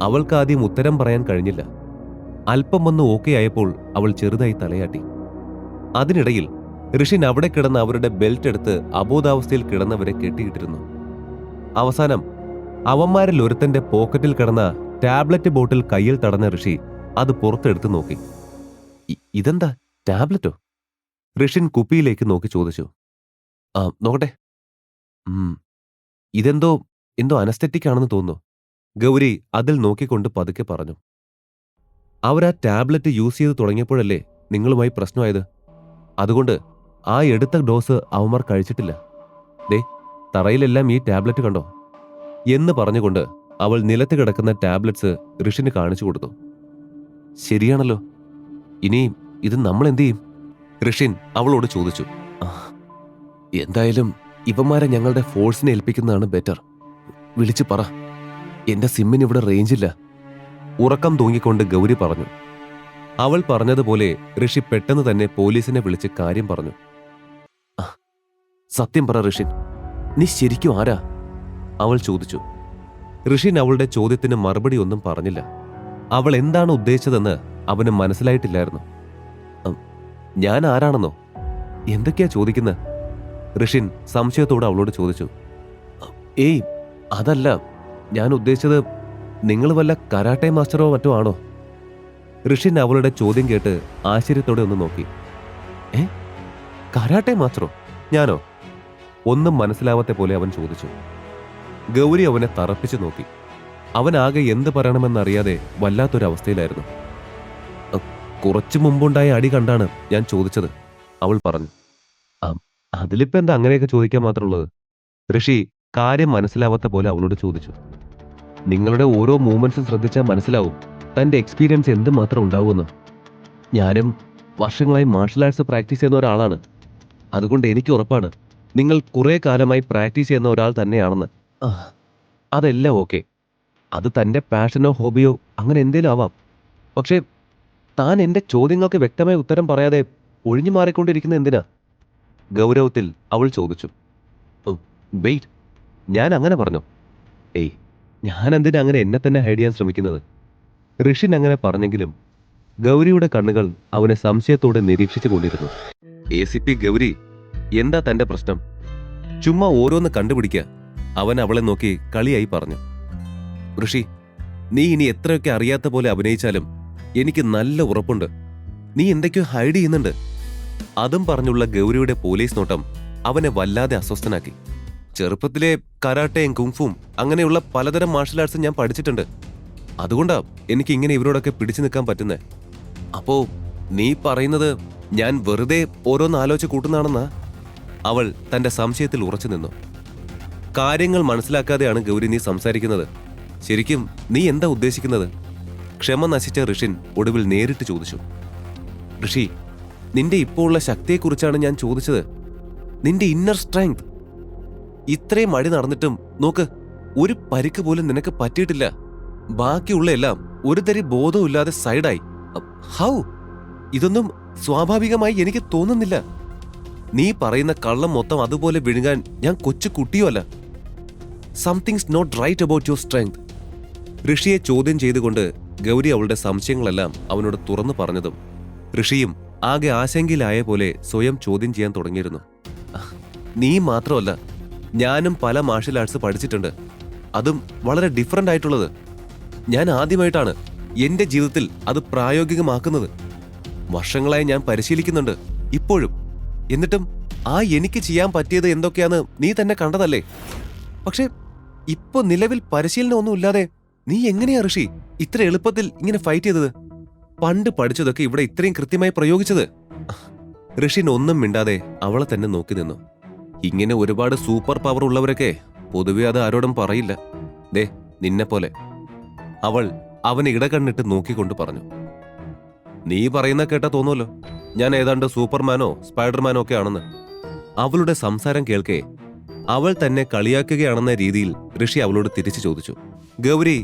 അവൾക്കാദ്യം ഉത്തരം പറയാൻ കഴിഞ്ഞില്ല. അല്പം ഒന്ന് ഓക്കെ ആയപ്പോൾ അവൾ ചെറുതായി തലയാട്ടി. അതിനിടയിൽ ഋഷിൻ അവിടെ കിടന്ന് അവരുടെ ബെൽറ്റ് എടുത്ത് അബോധാവസ്ഥയിൽ കിടന്നവരെ കെട്ടിയിട്ടിരുന്നു. അവസാനം അവന്മാരിൽ ഒരുത്തന്റെ പോക്കറ്റിൽ കിടന്ന ടാബ്ലറ്റ് ബോട്ടിൽ കയ്യിൽ തടഞ്ഞ ഋഷി അത് പുറത്തെടുത്ത് നോക്കി. ഇതെന്താ, ടാബ്ലറ്റോ? ഋഷിൻ കുപ്പിയിലേക്ക് നോക്കി ചോദിച്ചു. നോക്കട്ടെ. ഇതെന്തോ അനസ്തെറ്റിക് ആണെന്ന് തോന്നുന്നു. ഗൗരി അതിൽ നോക്കിക്കൊണ്ട് പതുക്കെ പറഞ്ഞു. അവരാ ടാബ്ലറ്റ് യൂസ് ചെയ്ത് തുടങ്ങിയപ്പോഴല്ലേ നിങ്ങളുമായി പ്രശ്നമായത്. അതുകൊണ്ട് ആ എടുത്ത ഡോസ് അവന്മാർ കഴിച്ചിട്ടില്ല. ദേ, തറയിലെല്ലാം ഈ ടാബ്ലറ്റ് കണ്ടോ എന്ന് പറഞ്ഞുകൊണ്ട് അവൾ നിലത്ത് കിടക്കുന്ന ടാബ്ലറ്റ്സ് ഋഷിന് കാണിച്ചു കൊടുത്തു. ശരിയാണല്ലോ, ഇനി ഇത് നമ്മൾ എന്തു ചെയ്യും? ഋഷിൻ അവളോട് ചോദിച്ചു. എന്തായാലും ഇവന്മാരെ ഞങ്ങളുടെ ഫോഴ്സിനെ ഏൽപ്പിക്കുന്നതാണ് ബെറ്റർ. വിളിച്ചു പറ, എന്റെ സിമ്മിന് ഇവിടെ റേഞ്ചില്ല. ഉറക്കം തൂങ്ങിക്കൊണ്ട് ഗൗരി പറഞ്ഞു. അവൾ പറഞ്ഞതുപോലെ ഋഷി പെട്ടെന്ന് തന്നെ പോലീസിനെ വിളിച്ച് കാര്യം പറഞ്ഞു. സത്യം പറ ഋഷിൻ, നീ ശരിക്കും ആരാ? അവൾ ചോദിച്ചു. ഋഷിൻ അവളുടെ ചോദ്യത്തിന് മറുപടി ഒന്നും പറഞ്ഞില്ല. അവൾ എന്താണ് ഉദ്ദേശിച്ചതെന്ന് അവന് മനസ്സിലായിട്ടില്ലായിരുന്നു. ഞാൻ ആരാണെന്നോ? എന്തൊക്കെയാ ചോദിക്കുന്നത്? ഋഷിൻ സംശയത്തോടെ അവളോട് ചോദിച്ചു. ഏയ്, അതല്ല ഞാൻ ഉദ്ദേശിച്ചത്. നിങ്ങൾ വല്ല കരാട്ടെ മാസ്റ്ററോ മറ്റോ ആണോ? ഋഷിൻ അവളുടെ ചോദ്യം കേട്ട് ആശ്ചര്യത്തോടെ ഒന്ന് നോക്കി. കരാട്ടെ മാസ്റ്ററോ? ഞാനോ? ഒന്നും മനസ്സിലാവാത്ത പോലെ അവൻ ചോദിച്ചു. ഗൗരി അവനെ തറപ്പിച്ചു നോക്കി. അവനാകെ എന്ത് പറയണമെന്നറിയാതെ വല്ലാത്തൊരവസ്ഥയിലായിരുന്നു. കുറച്ചു മുമ്പുണ്ടായ അടി കണ്ടാണ് ഞാൻ ചോദിച്ചത്, അവൾ പറഞ്ഞു. അതിലിപ്പോ എന്താ അങ്ങനെയൊക്കെ ചോദിക്കാൻ മാത്രമുള്ളത്? ഋഷി കാര്യം മനസ്സിലാവാത്ത പോലെ അവളോട് ചോദിച്ചു. നിങ്ങളുടെ ഓരോ മൂവ്മെന്റ്സും ശ്രദ്ധിച്ചാൽ മനസ്സിലാവും തന്റെ എക്സ്പീരിയൻസ് എന്തുമാത്രം ഉണ്ടാവുമെന്ന്. ഞാനും വർഷങ്ങളായി മാർഷൽ ആർട്സ് പ്രാക്ടീസ് ചെയ്യുന്ന ഒരാളാണ്. അതുകൊണ്ട് എനിക്ക് ഉറപ്പാണ് നിങ്ങൾ കുറെ കാലമായി പ്രാക്ടീസ് ചെയ്യുന്ന ഒരാൾ തന്നെയാണെന്ന്. അതെല്ലാം ഓക്കെ, അത് തന്റെ പാഷനോ ഹോബിയോ അങ്ങനെ എന്തേലും ആവാം. പക്ഷേ താൻ എന്റെ ചോദ്യങ്ങൾക്ക് വ്യക്തമായ ഉത്തരം പറയാതെ ഒഴിഞ്ഞു മാറിക്കൊണ്ടിരിക്കുന്ന എന്തിനാ? ഗൗരവത്തിൽ അവൾ ചോദിച്ചു. വെയിറ്റ്, ഞാൻ അങ്ങനെ പറഞ്ഞോ? ഏയ്, ഞാൻ എന്തിനാ അങ്ങനെ എന്നെ തന്നെ ഹൈഡ് ചെയ്യാൻ ശ്രമിക്കുന്നത്? ഋഷിൻ അങ്ങനെ പറഞ്ഞെങ്കിലും ഗൗരിയുടെ കണ്ണുകൾ അവനെ സംശയത്തോടെ നിരീക്ഷിച്ചു കൊണ്ടിരുന്നു. ACP ഗൗരി, എന്താ തന്റെ പ്രശ്നം? ചുമ്മാ ഓരോന്ന് കണ്ടുപിടിക്കുക, അവൻ അവളെ നോക്കി കളിയായി പറഞ്ഞു. ഋഷി, നീ ഇനി എത്രയൊക്കെ അറിയാത്ത പോലെ അഭിനയിച്ചാലും എനിക്ക് നല്ല ഉറപ്പുണ്ട് നീ എന്തൊക്കെയോ ഹൈഡ് ചെയ്യുന്നുണ്ട്. അതും പറഞ്ഞുള്ള ഗൗരിയുടെ പോലീസ് നോട്ടം അവനെ വല്ലാതെ അസ്വസ്ഥനാക്കി. ചെറുപ്പത്തിലെ കരാട്ടയും കുങ്ഫും അങ്ങനെയുള്ള പലതരം മാർഷൽ ആർട്സും ഞാൻ പഠിച്ചിട്ടുണ്ട്. അതുകൊണ്ടാ എനിക്ക് ഇങ്ങനെ ഇവരോടൊക്കെ പിടിച്ചു നിൽക്കാൻ പറ്റുന്നേ. അപ്പോ നീ പറയുന്നത് ഞാൻ വെറുതെ ഓരോന്ന് ആലോചിച്ച് കൂട്ടുന്നാണെന്നാ? അവൾ തന്റെ സംശയത്തിൽ ഉറച്ചു നിന്നു. കാര്യങ്ങൾ മനസ്സിലാക്കാതെയാണ് ഗൗരി നീ സംസാരിക്കുന്നത്. ശരിക്കും നീ എന്താ ഉദ്ദേശിക്കുന്നത്? ക്ഷമ നശിച്ച ഋഷിൻ ഒടുവിൽ നേരിട്ട് ചോദിച്ചു. ഋഷി, നിന്റെ ഇപ്പോൾ ഉള്ള ശക്തിയെക്കുറിച്ചാണ് ഞാൻ ചോദിച്ചത്. നിന്റെ ഇന്നർ സ്ട്രെങ്ത്. ഇത്രയും അടി നടന്നിട്ടും നോക്ക്, ഒരു പരിക്ക് പോലും നിനക്ക് പറ്റിയിട്ടില്ല. ബാക്കിയുള്ള എല്ലാം ഒരു തരി ബോധവും ഇല്ലാതെ സൈഡായി. ഹൗ? ഇതൊന്നും സ്വാഭാവികമായി എനിക്ക് തോന്നുന്നില്ല. നീ പറയുന്ന കള്ളം മൊത്തം അതുപോലെ വിഴുങ്ങാൻ ഞാൻ കൊച്ചു കുട്ടിയോ അല്ല. Somethings not right about your strength. ഋഷിയെ ചോദ്യം ചെയ്തുകൊണ്ട് ഗൗരി അവളുടെ സംശയങ്ങളെല്ലാം അവനോട് തുറന്നു പറഞ്ഞതും ഋഷിയും ആകെ ആശങ്കയിലായ പോലെ സ്വയം ചോദ്യം ചെയ്യാൻ തുടങ്ങിയിരുന്നു. നീ മാത്രമല്ല, ഞാനും പല മാർഷൽ ആർട്സ് പഠിച്ചിട്ടുണ്ട്. അതും വളരെ ഡിഫറൻ്റ് ആയിട്ടുള്ളത്. ഞാൻ ആദ്യമായിട്ടാണ് എന്റെ ജീവിതത്തിൽ അത് പ്രായോഗികമാക്കുന്നത്. വർഷങ്ങളായി ഞാൻ പരിശീലിക്കുന്നുണ്ട് ഇപ്പോഴും. എന്നിട്ടും എനിക്ക് ചെയ്യാൻ പറ്റിയത് എന്തൊക്കെയാന്ന് നീ തന്നെ കണ്ടതല്ലേ? പക്ഷെ ഇപ്പൊ നിലവിൽ പരിശീലനമൊന്നും ഇല്ലാതെ നീ എങ്ങനെയാ ഋഷി ഇത്ര എളുപ്പത്തിൽ ഇങ്ങനെ ഫൈറ്റ് ചെയ്തത്? പണ്ട് പഠിച്ചതൊക്കെ ഇവിടെ ഇത്രയും കൃത്യമായി പ്രയോഗിച്ചത്? ഋഷിൻ ഒന്നും മിണ്ടാതെ അവളെ തന്നെ നോക്കി നിന്നു. ഇങ്ങനെ ഒരുപാട് സൂപ്പർ പവർ ഉള്ളവരൊക്കെ പൊതുവെ അത് ആരോടും പറയില്ല. ദേ, നിന്നെ പോലെ. അവൾ അവനെ ഇടകണ്ണിട്ട് നോക്കിക്കൊണ്ട് പറഞ്ഞു. നീ പറയുന്ന കേട്ടാ തോന്നുമല്ലോ ഞാൻ ഏതാണ്ട് സൂപ്പർമാനോ സ്പൈഡർമാനോ ഒക്കെ ആണെന്ന്. അവളുടെ സംസാരം കേൾക്കേ അവൾ തന്നെ കളിയാക്കുകയാണെന്ന രീതിയിൽ ഋഷി അവളോട് തിരിച്ചു ചോദിച്ചു. ഗൗരി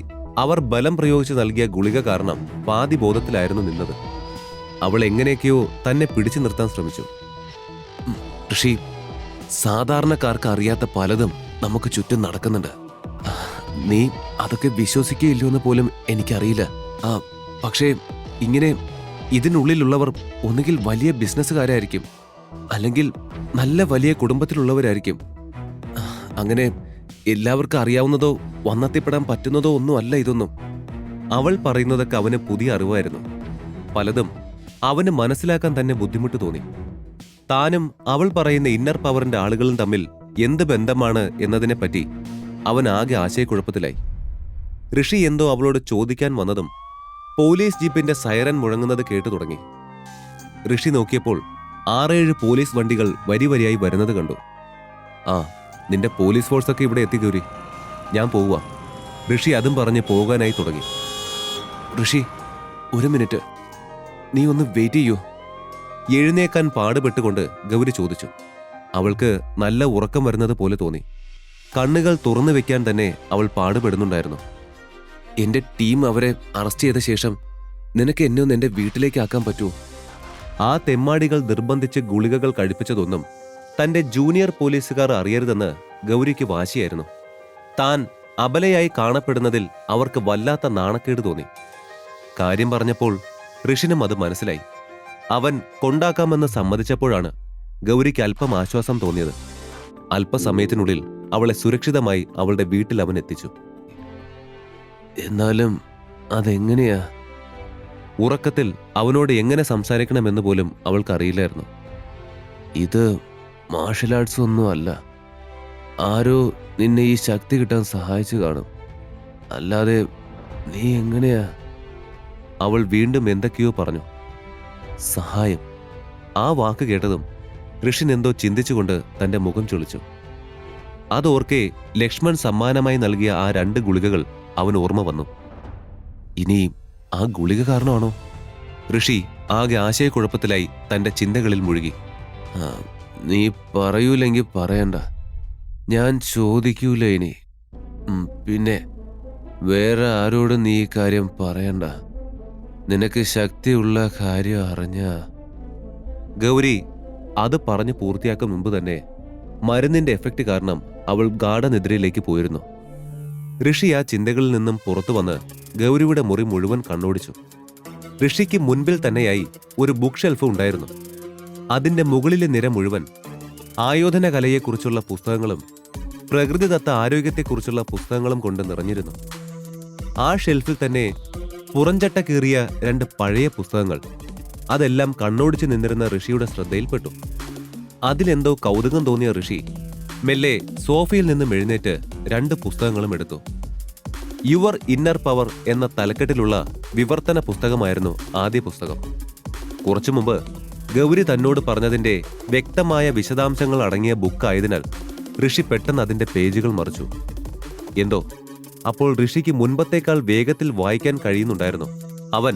അവർ ബലം പ്രയോഗിച്ച് നൽകിയ ഗുളിക കാരണം പാതി ബോധത്തിലായിരുന്നു നിന്നത്. അവൾ എങ്ങനെയൊക്കെയോ തന്നെ പിടിച്ചു നിർത്താൻ ശ്രമിച്ചു. ഋഷി, സാധാരണക്കാർക്ക് അറിയാത്ത പലതും നമുക്ക് ചുറ്റും നടക്കുന്നുണ്ട്. നീ അതൊക്കെ വിശ്വസിക്കുകയില്ലോ എന്ന് പോലും എനിക്കറിയില്ല. പക്ഷേ ഇങ്ങനെ ഇതിനുള്ളിലുള്ളവർ ഒന്നുകിൽ വലിയ ബിസിനസ്സുകാരായിരിക്കും, അല്ലെങ്കിൽ നല്ല വലിയ കുടുംബത്തിലുള്ളവരായിരിക്കും. അങ്ങനെ എല്ലാവർക്കും അറിയാവുന്നതോ വന്നെത്തിപ്പെടാൻ പറ്റുന്നതോ ഒന്നും അല്ല ഇതൊന്നും. അവൾ പറയുന്നതൊക്കെ അവന് പുതിയ അറിവായിരുന്നു. പലതും അവന് മനസ്സിലാക്കാൻ തന്നെ ബുദ്ധിമുട്ട് തോന്നി. താനും അവൾ പറയുന്ന ഇന്നർ പവറിന്റെ ആളുകളും തമ്മിൽ എന്ത് ബന്ധമാണ് എന്നതിനെപ്പറ്റി അവൻ ആകെ ആശയക്കുഴപ്പത്തിലായി. ഋഷി എന്തോ അവളോട് ചോദിക്കാൻ വന്നതും പോലീസ് ജീപ്പിന്റെ സൈറൻ മുഴങ്ങുന്നത് കേട്ടു തുടങ്ങി. ഋഷി നോക്കിയപ്പോൾ 6-7 പോലീസ് വണ്ടികൾ വരിവരിയായി വരുന്നത് കണ്ടു. നിന്റെ പോലീസ് ഫോഴ്സൊക്കെ ഇവിടെ എത്തി ഗൗരി, ഞാൻ പോവുക. ഋഷി അതും പറഞ്ഞ് പോകാനായി തുടങ്ങി. ഋഷി, 1 മിനിറ്റ്, നീ ഒന്ന് വെയിറ്റ് ചെയ്യൂ. എഴുന്നേക്കാൻ പാടുപെട്ടുകൊണ്ട് ഗൗരി ചോദിച്ചു. അവൾക്ക് നല്ല ഉറക്കം വരുന്നത് പോലെ തോന്നി. കണ്ണുകൾ തുറന്നു വെക്കാൻ തന്നെ അവൾ പാടുപെടുന്നുണ്ടായിരുന്നു. എന്റെ ടീം അവരെ അറസ്റ്റ് ചെയ്ത ശേഷം നിനക്ക് എന്നെ ഒന്ന് എന്റെ വീട്ടിലേക്ക് ആക്കാൻ പറ്റുമോ? ആ തെമ്മാടികൾ നിർബന്ധിച്ച് ഗുളികകൾ കഴിപ്പിച്ചതൊന്നും തന്റെ ജൂനിയർ പോലീസുകാർ അറിയരുതെന്ന് ഗൗരിക്ക് വാശിയായിരുന്നു. താൻ അബലയായി കാണപ്പെടുന്നതിൽ അവർക്ക് വല്ലാത്ത നാണക്കേട് തോന്നി. കാര്യം പറഞ്ഞപ്പോൾ ഋഷിനും അത് മനസ്സിലായി. അവൻ കൊണ്ടാക്കാമെന്ന് സമ്മതിച്ചപ്പോഴാണ് ഗൗരിക്ക് അല്പം ആശ്വാസം തോന്നിയത്. അല്പസമയത്തിനുള്ളിൽ അവളെ സുരക്ഷിതമായി അവളുടെ വീട്ടിൽ അവൻ എത്തിച്ചു. എന്നാലും അതെങ്ങനെയാ? ഉറക്കത്തിൽ അവനോട് എങ്ങനെ സംസാരിക്കണമെന്ന് പോലും അവൾക്കറിയില്ലായിരുന്നു. ഇത് മാർഷൽ ആർട്സ് ഒന്നും അല്ല. ആരോ നിന്നെ ഈ ശക്തി കിട്ടാൻ സഹായിച്ചു കാണും, അല്ലാതെ നീ എങ്ങനെയാ? അവൾ വീണ്ടും എന്തൊക്കെയോ പറഞ്ഞു. സഹായം. ആ വാക്ക് കേട്ടതും ഋഷിൻ എന്തോ ചിന്തിച്ചുകൊണ്ട് തന്റെ മുഖം ചൊളിച്ചു. അതോർക്കെ ലക്ഷ്മൺ സമ്മാനമായി നൽകിയ ആ 2 ഗുളികകൾ അവൻ ഓർമ്മ വന്നു. ഇനി ആ ഗുളിക കാരണമാണോ? ഋഷി ആകെ ആശയക്കുഴപ്പത്തിലായി തന്റെ ചിന്തകളിൽ മുഴുകി. നീ പറയൂലെങ്കിൽ പറയണ്ട, ഞാൻ ചോദിക്കൂല ഇനി. പിന്നെ വേറെ ആരോടും നീ ഈ കാര്യം പറയണ്ട. നിനക്ക് ശക്തിയുള്ള കാര്യം അറിഞ്ഞ. ഗൗരി അത് പറഞ്ഞു പൂർത്തിയാക്കും മുമ്പ് തന്നെ മരുന്നിന്റെ എഫക്റ്റ് കാരണം അവൾ ഗാഢനിദ്രയിലേക്ക് പോയിരുന്നു. ഋഷി ആ ചിന്തകളിൽ നിന്നും പുറത്തു വന്ന് ഗൗരിയുടെ മുറി മുഴുവൻ കണ്ണോടിച്ചു. ഋഷിക്ക് മുൻപിൽ തന്നെയായി ഒരു ബുക്ക് ഷെൽഫ് ഉണ്ടായിരുന്നു. അതിന്റെ മുകളിലെ നിര മുഴുവൻ ആയോധന കലയെക്കുറിച്ചുള്ള പുസ്തകങ്ങളും പ്രകൃതിദത്ത ആരോഗ്യത്തെക്കുറിച്ചുള്ള പുസ്തകങ്ങളും കൊണ്ട് നിറഞ്ഞിരുന്നു. ആ ഷെൽഫിൽ തന്നെ പുറംചട്ട കീറിയ 2 പഴയ പുസ്തകങ്ങൾ. അതെല്ലാം കണ്ണോടിച്ചു നിന്നിരുന്ന ഋഷിയുടെ ശ്രദ്ധയിൽപ്പെട്ടു. അതിലെന്തോ കൗതുകം തോന്നിയ ഋഷി മെല്ലെ സോഫയിൽ നിന്നും എഴുന്നേറ്റ് 2 പുസ്തകങ്ങളും എടുത്തു. യുവർ ഇന്നർ പവർ എന്ന തലക്കെട്ടിലുള്ള വിവർത്തന പുസ്തകമായിരുന്നു ആദ്യ പുസ്തകം. കുറച്ചു മുമ്പ് ഗൗരി തന്നോട് പറഞ്ഞതിന്റെ വ്യക്തമായ വിശദാംശങ്ങൾ അടങ്ങിയ ബുക്കായതിനാൽ ഋഷി പെട്ടെന്ന് അതിന്റെ പേജുകൾ മറിച്ചു. എന്തോ അപ്പോൾ ഋഷിക്ക് മുൻപത്തേക്കാൾ വേഗത്തിൽ വായിക്കാൻ കഴിയുന്നുണ്ടായിരുന്നു. അവൻ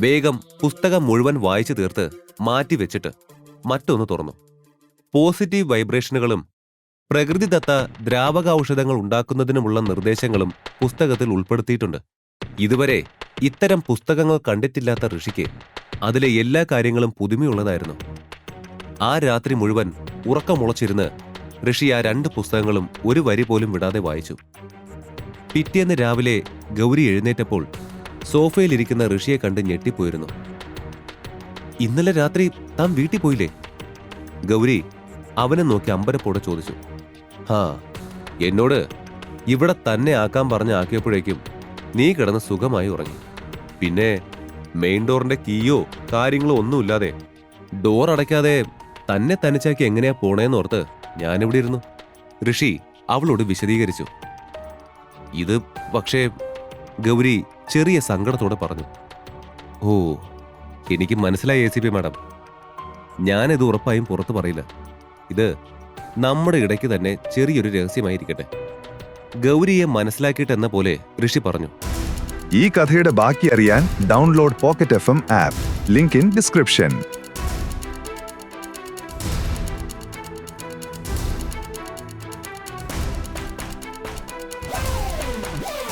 വേഗം പുസ്തകം മുഴുവൻ വായിച്ചു തീർത്ത് മാറ്റിവെച്ചിട്ട് മറ്റൊന്ന് തുറന്നു. പോസിറ്റീവ് വൈബ്രേഷനുകളും പ്രകൃതിദത്ത ദ്രാവകാഔഷധങ്ങൾ ഉണ്ടാക്കുന്നതിനുമുള്ള നിർദ്ദേശങ്ങളും പുസ്തകത്തിൽ ഉൾപ്പെടുത്തിയിട്ടുണ്ട്. ഇതുവരെ ഇത്തരം പുസ്തകങ്ങൾ കണ്ടിട്ടില്ലാത്ത ഋഷിക്ക് അതിലെ എല്ലാ കാര്യങ്ങളും പുതുമയുള്ളതായിരുന്നു. ആ രാത്രി മുഴുവൻ ഉറക്കമുളച്ചിരുന്ന് ഋഷി ആ 2 പുസ്തകങ്ങളും ഒരു വരി പോലും വിടാതെ വായിച്ചു. പിറ്റേന്ന് രാവിലെ ഗൗരി എഴുന്നേറ്റപ്പോൾ സോഫയിലിരിക്കുന്ന ഋഷിയെ കണ്ട് ഞെട്ടിപ്പോയിരുന്നു. ഇന്നലെ രാത്രി താൻ വീട്ടിൽ പോയില്ലേ? ഗൗരി അവനെ നോക്കി അമ്പരപ്പോടെ ചോദിച്ചു. എന്നോട് ഇവിടെ തന്നെ ആക്കാൻ പറഞ്ഞ് ആക്കിയപ്പോഴേക്കും നീ കിടന്ന് സുഖമായി ഉറങ്ങി. പിന്നെ മെയിൻ ഡോറിന്റെ കീയോ കാര്യങ്ങളോ ഒന്നുമില്ലാതെ ഡോർ അടയ്ക്കാതെ തന്നെ തനിച്ചാക്കി എങ്ങനെയാ പോണേന്നോർത്ത് ഞാനിവിടെ ഇരുന്നു. ഋഷി അവളോട് വിശദീകരിച്ചു. ഇത് പക്ഷേ ഗൗരി ചെറിയ സങ്കടത്തോടെ പറഞ്ഞു. എനിക്ക് മനസ്സിലായി ACP മാഡം. ഞാനിത് ഉറപ്പായും പുറത്തു പറയില്ല. ഇത് നമ്മുടെ ഇടയ്ക്ക് തന്നെ ചെറിയൊരു രഹസ്യമായിരിക്കട്ടെ. ഗൗരിയെ മനസ്സിലാക്കിയിട്ടെന്ന പോലെ ഋഷി പറഞ്ഞു. ഈ കഥയുടെ ബാക്കി അറിയാൻ download pocket FM app. Link in description.